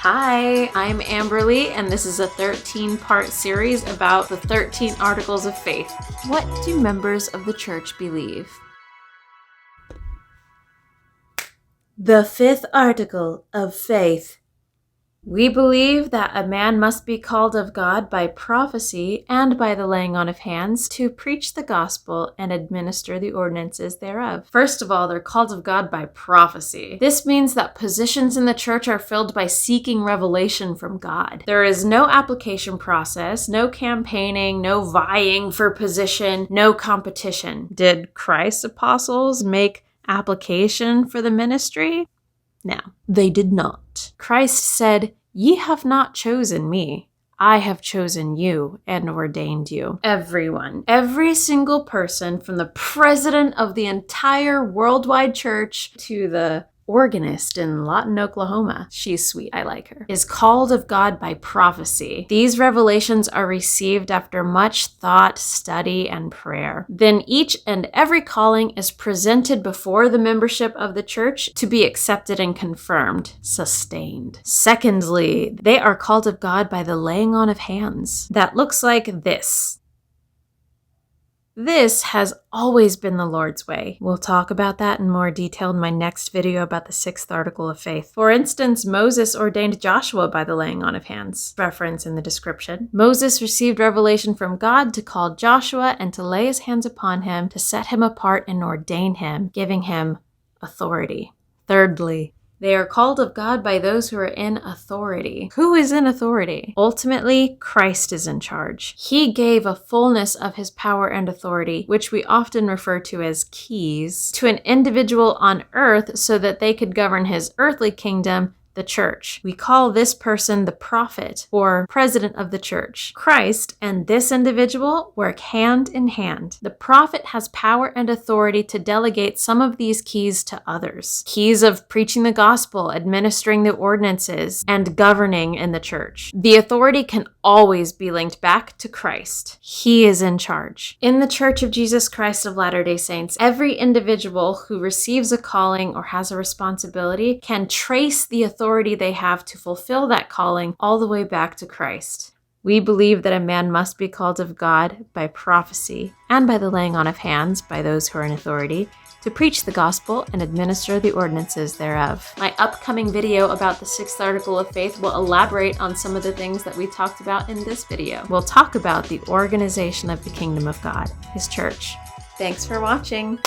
Hi, I'm AmBerlieves, and this is a 13-part series about the 13 Articles of Faith. What do members of the church believe? The fifth article of faith. We believe that a man must be called of God by prophecy and by the laying on of hands to preach the gospel and administer the ordinances thereof. First of all, they're called of God by prophecy. This means that positions in the church are filled by seeking revelation from God. There is no application process, no campaigning, no vying for position, no competition. Did Christ's apostles make application for the ministry? No, they did not. Christ said, "Ye have not chosen me. I have chosen you and ordained you." Everyone, every single person from the president of the entire worldwide church to the organist in Lawton, Oklahoma, she's sweet, I like her, is called of God by prophecy. These revelations are received after much thought, study, and prayer. Then each and every calling is presented before the membership of the church to be accepted and confirmed, sustained. Secondly, they are called of God by the laying on of hands. That looks like this. This has always been the Lord's way. We'll talk about that in more detail in my next video about the sixth article of faith. For instance, Moses ordained Joshua by the laying on of hands. Reference in the description. Moses received revelation from God to call Joshua and to lay his hands upon him, to set him apart and ordain him, giving him authority. Thirdly, they are called of God by those who are in authority. Who is in authority? Ultimately, Christ is in charge. He gave a fullness of his power and authority, which we often refer to as keys, to an individual on earth so that they could govern his earthly kingdom, the church. We call this person the prophet or president of the church. Christ and this individual work hand in hand. The prophet has power and authority to delegate some of these keys to others. Keys of preaching the gospel, administering the ordinances, and governing in the church. The authority can always be linked back to Christ. He is in charge. In the Church of Jesus Christ of Latter-day Saints, every individual who receives a calling or has a responsibility can trace the authority they have to fulfill that calling all the way back to Christ. We believe that a man must be called of God by prophecy and by the laying on of hands by those who are in authority to preach the gospel and administer the ordinances thereof. My upcoming video about the sixth article of faith will elaborate on some of the things that we talked about in this video. We'll talk about the organization of the kingdom of God, his church. Thanks for watching.